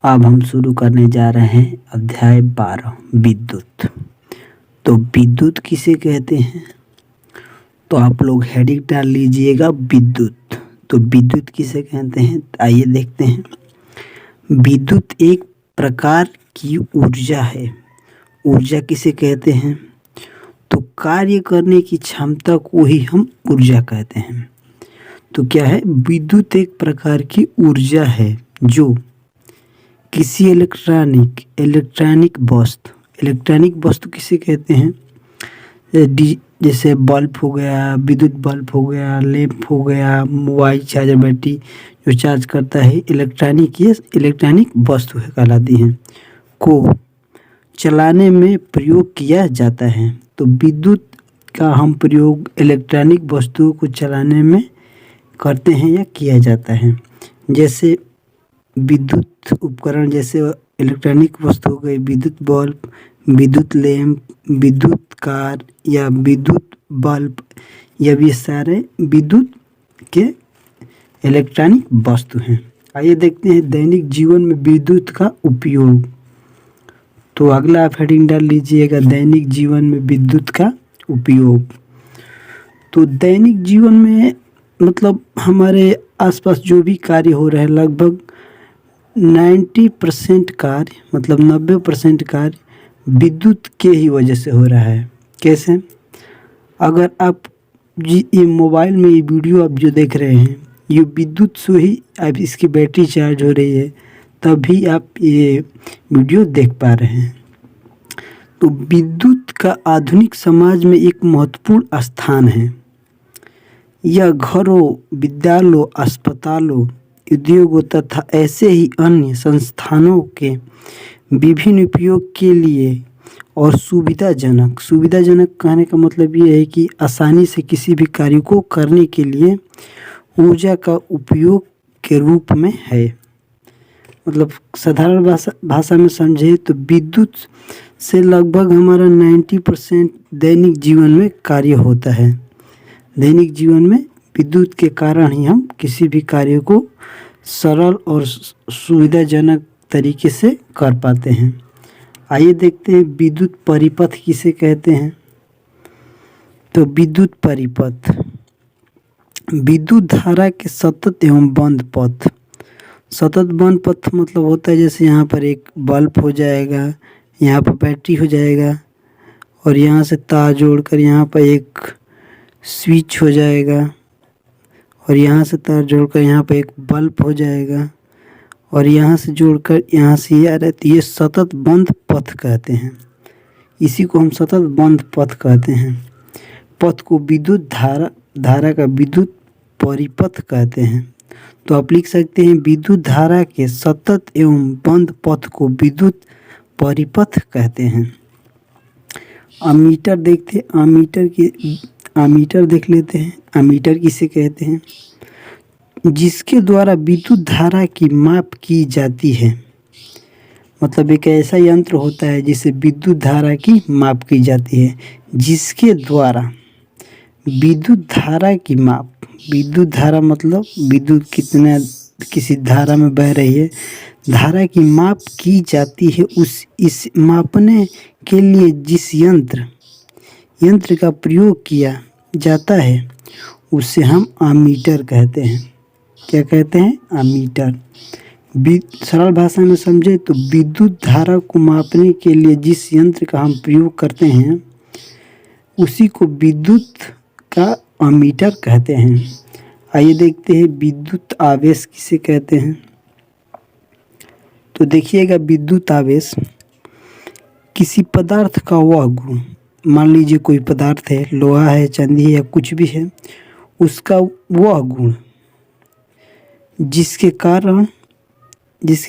अब हम शुरू करने जा रहे हैं अध्याय 12 विद्युत। तो विद्युत किसे कहते हैं? तो आप लोग हेडिंग डाल लीजिएगा विद्युत। तो विद्युत किसे कहते हैं आइए देखते हैं। विद्युत एक प्रकार की ऊर्जा है। ऊर्जा किसे कहते हैं? तो कार्य करने की क्षमता को ही हम ऊर्जा कहते हैं। तो क्या है? विद्युत एक प्रकार की ऊर्जा है जो किसी इलेक्ट्रॉनिक वस्तु किसे कहते हैं? जैसे बल्ब हो गया, विद्युत बल्ब हो गया, लैंप हो गया, मोबाइल चार्जर, बैटरी जो चार्ज करता है, इलेक्ट्रॉनिक वस्तु है कहलाती हैं को चलाने में प्रयोग किया जाता है। तो विद्युत का हम प्रयोग इलेक्ट्रॉनिक वस्तुओं को चलाने में करते हैं या किया जाता है। जैसे विद्युत उपकरण, जैसे इलेक्ट्रॉनिक वस्तु हो गई, विद्युत बल्ब, विद्युत लैंप, विद्युत कार या विद्युत बल्ब, ये भी सारे विद्युत के इलेक्ट्रॉनिक वस्तु हैं। आइए देखते हैं दैनिक जीवन में विद्युत का उपयोग। तो अगला आप हेडिंग डाल लीजिएगा दैनिक जीवन में विद्युत का उपयोग। तो दैनिक जीवन में मतलब हमारे आसपास जो भी कार्य हो रहा है, लगभग 90% कार्य मतलब 90% कार्य विद्युत के ही वजह से हो रहा है। कैसे? अगर आप ये मोबाइल में ये वीडियो आप जो देख रहे हैं, ये विद्युत से ही अब इसकी बैटरी चार्ज हो रही है, तभी आप ये वीडियो देख पा रहे हैं। तो विद्युत का आधुनिक समाज में एक महत्वपूर्ण स्थान है। यह घरों, विद्यालयों, अस्पतालों, उद्योगों तथा ऐसे ही अन्य संस्थानों के विभिन्न उपयोग के लिए और सुविधाजनक कहने का मतलब ये है कि आसानी से किसी भी कार्य को करने के लिए ऊर्जा का उपयोग के रूप में है। मतलब साधारण भाषा में समझे तो विद्युत से लगभग हमारा 90% दैनिक जीवन में कार्य होता है। दैनिक जीवन में विद्युत के कारण ही हम किसी भी कार्य को सरल और सुविधाजनक तरीके से कर पाते हैं। आइए देखते हैं विद्युत परिपथ किसे कहते हैं। तो विद्युत परिपथ विद्युत धारा के सतत एवं बंद पथ। सतत बंद पथ मतलब होता है जैसे यहाँ पर एक बल्ब हो जाएगा, यहाँ पर बैटरी हो जाएगा और यहाँ से तार जोड़कर यहाँ पर एक स्विच हो जाएगा और यहाँ से तार जोड़कर यहाँ पर एक बल्ब हो जाएगा और यहाँ से जोड़कर यहाँ से ये आ रहा है। तो ये सतत बंद पथ कहते हैं। इसी को हम सतत बंद पथ कहते हैं। पथ को विद्युत धारा का विद्युत परिपथ कहते हैं। तो आप लिख सकते हैं विद्युत धारा के सतत एवं बंद पथ को विद्युत परिपथ कहते हैं। अमीटर देखते हैं। अमीटर देख लेते हैं। अमीटर किसे कहते हैं? जिसके द्वारा विद्युत धारा की माप की जाती है। मतलब एक ऐसा यंत्र होता है जिससे विद्युत धारा की माप की जाती है। जिसके द्वारा विद्युत धारा की माप, विद्युत धारा मतलब विद्युत कितना किसी धारा में बह रही है, धारा की माप की जाती है। इस मापने के लिए जिस यंत्र का प्रयोग किया जाता है उसे हम अमीटर कहते हैं। क्या कहते हैं? अमीटर। सरल भाषा में समझे तो विद्युत धारा को मापने के लिए जिस यंत्र का हम प्रयोग करते हैं उसी को विद्युत का अमीटर कहते हैं। आइए देखते हैं विद्युत आवेश किसे कहते हैं। तो देखिएगा विद्युत आवेश किसी पदार्थ का वह गुण, मान लीजिए कोई पदार्थ है, लोहा है, चांदी है या कुछ भी है, उसका वह गुण जिसके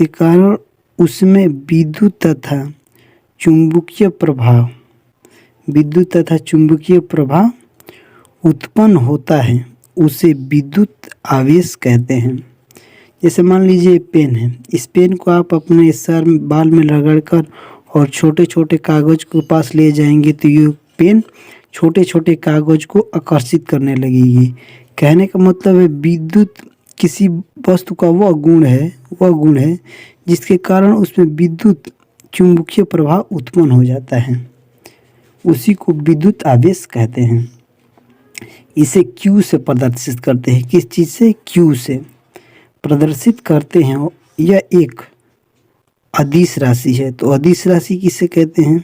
कारण उसमें विद्युत तथा चुंबकीय प्रभाव उत्पन्न होता है, उसे विद्युत आवेश कहते हैं। जैसे मान लीजिए पेन है, इस पेन को आप अपने सर बाल में रगड़कर और छोटे छोटे कागज़ के पास ले जाएंगे तो ये पेन छोटे छोटे कागज़ को आकर्षित करने लगेगी। कहने का मतलब है विद्युत किसी वस्तु का वह गुण है जिसके कारण उसमें विद्युत चुंबकीय प्रभाव उत्पन्न हो जाता है। उसी को विद्युत आवेश कहते हैं। इसे Q से प्रदर्शित करते हैं। किस चीज़ से? Q से प्रदर्शित करते हैं। यह एक अदिश राशि है। तो अदिश राशि किसे कहते हैं?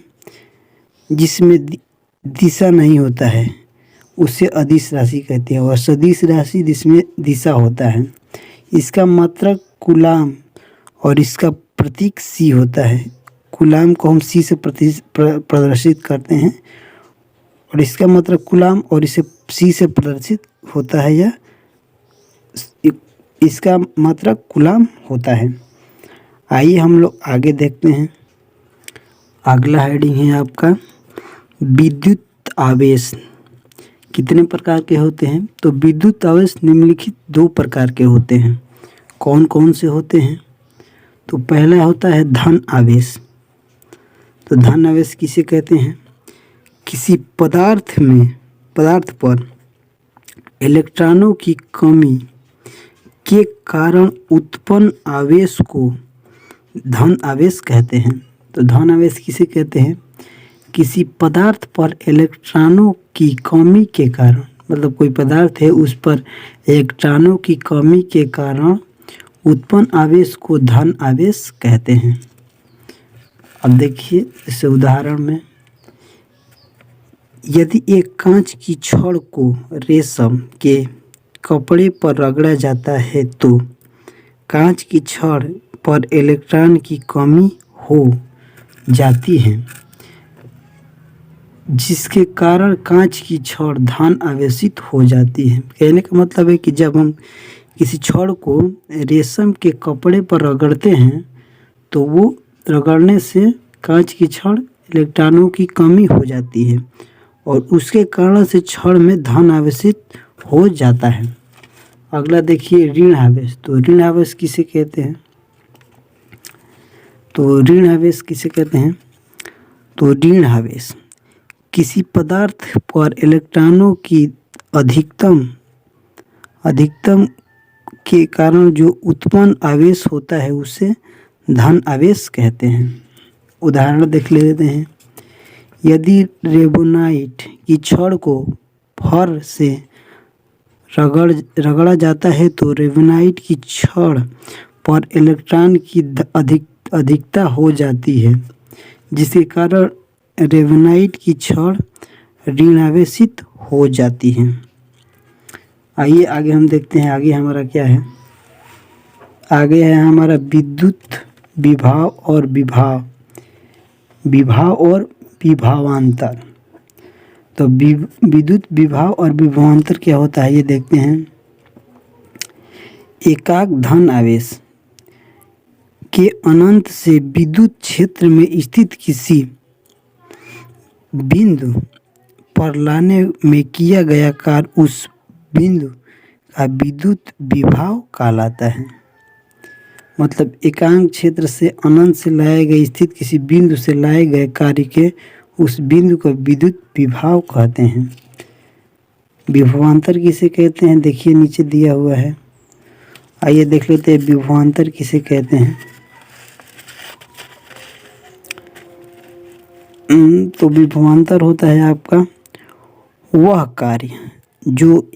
जिसमें दिशा नहीं होता है उसे अदिश राशि कहते हैं, और सदिश राशि जिसमें दिशा होता है। इसका मात्रक कूलाम और इसका प्रतीक C होता है। कूलाम को हम C से प्रदर्शित करते हैं, और इसका मात्रक कूलाम और इसे C से प्रदर्शित होता है, या इसका मात्रक कूलाम होता है। आइए हम लोग आगे देखते हैं। अगला हेडिंग है आपका विद्युत आवेश कितने प्रकार के होते हैं? तो विद्युत आवेश निम्नलिखित 2 प्रकार के होते हैं। कौन कौन से होते हैं? तो पहला होता है धन आवेश। तो धन आवेश किसे कहते हैं? किसी पदार्थ पर इलेक्ट्रॉनों की कमी के कारण उत्पन्न आवेश को धन आवेश कहते हैं। तो धन आवेश किसे कहते हैं? किसी पदार्थ पर इलेक्ट्रॉनों की कमी के कारण, मतलब कोई पदार्थ है उस पर इलेक्ट्रॉनों की कमी के कारण उत्पन्न आवेश को धन आवेश कहते हैं। अब देखिए इस उदाहरण में, यदि एक कांच की छड़ को रेशम के कपड़े पर रगड़ा जाता है तो कांच की छड़ पर इलेक्ट्रॉन की कमी हो जाती है, जिसके कारण कांच की छड़ धन आवेशित हो जाती है। कहने का मतलब है कि जब हम किसी छड़ को रेशम के कपड़े पर रगड़ते हैं तो वो रगड़ने से कांच की छड़ इलेक्ट्रॉनों की कमी हो जाती है, और उसके कारण से छड़ में धन आवेशित हो जाता है। अगला देखिए ऋण आवेश। तो ऋण आवेश किसे कहते हैं? तो ऋण आवेश किसे कहते हैं? तो ऋण आवेश किसी पदार्थ पर इलेक्ट्रॉनों की अधिकतम के कारण जो उत्पन्न आवेश होता है उसे धन आवेश कहते हैं। उदाहरण देख लेते हैं। यदि रेबोनाइट की छड़ को फर से रगड़ा जाता है तो रेबोनाइट की छड़ पर इलेक्ट्रॉन की अधिकता हो जाती है, जिसके कारण रेबोनाइट की छड़ ऋण आवेशित हो जाती है। आइए आगे हम देखते हैं। आगे हमारा क्या है? आगे है हमारा विद्युत विभव और विभवांतर। तो विद्युत विभव और विभवांतर क्या होता है ये देखते हैं। एकाक धन आवेश के अनंत से विद्युत क्षेत्र में स्थित किसी बिंदु पर लाने में किया गया कार्य उस बिंदु का विद्युत विभव कहलाता है। मतलब एकांक क्षेत्र से अनंत से लाए गए स्थित किसी बिंदु से लाए गए कार्य के उस बिंदु को विद्युत विभव कहते हैं। विभवांतर किसे कहते हैं? देखिए नीचे दिया हुआ है। आइए देख लेते हैं विभवांतर किसे कहते हैं। तो विभवांतर होता है आपका वह कार्य जो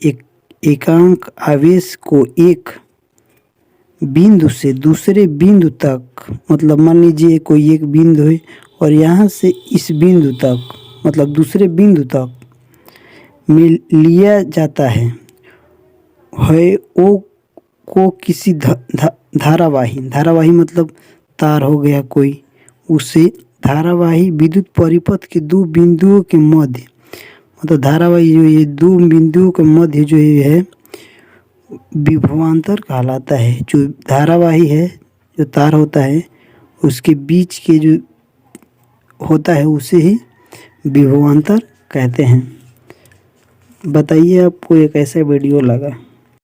एकांक आवेश को एक बिंदु से दूसरे बिंदु तक, मतलब मान लीजिए कोई एक बिंदु है और यहाँ से इस बिंदु तक, मतलब दूसरे बिंदु तक में लिया जाता है वो को किसी धारावाही मतलब तार हो गया कोई, उसे धारावाही विद्युत परिपथ के 2 बिंदुओं के मध्य, मतलब धारावाही जो ये 2 बिंदुओं के मध्य जो है विभवांतर कहलाता है। जो धारावाही है, जो तार होता है उसके बीच के जो होता है उसे ही विभवांतर कहते हैं। बताइए आपको ये कैसा वीडियो लगा।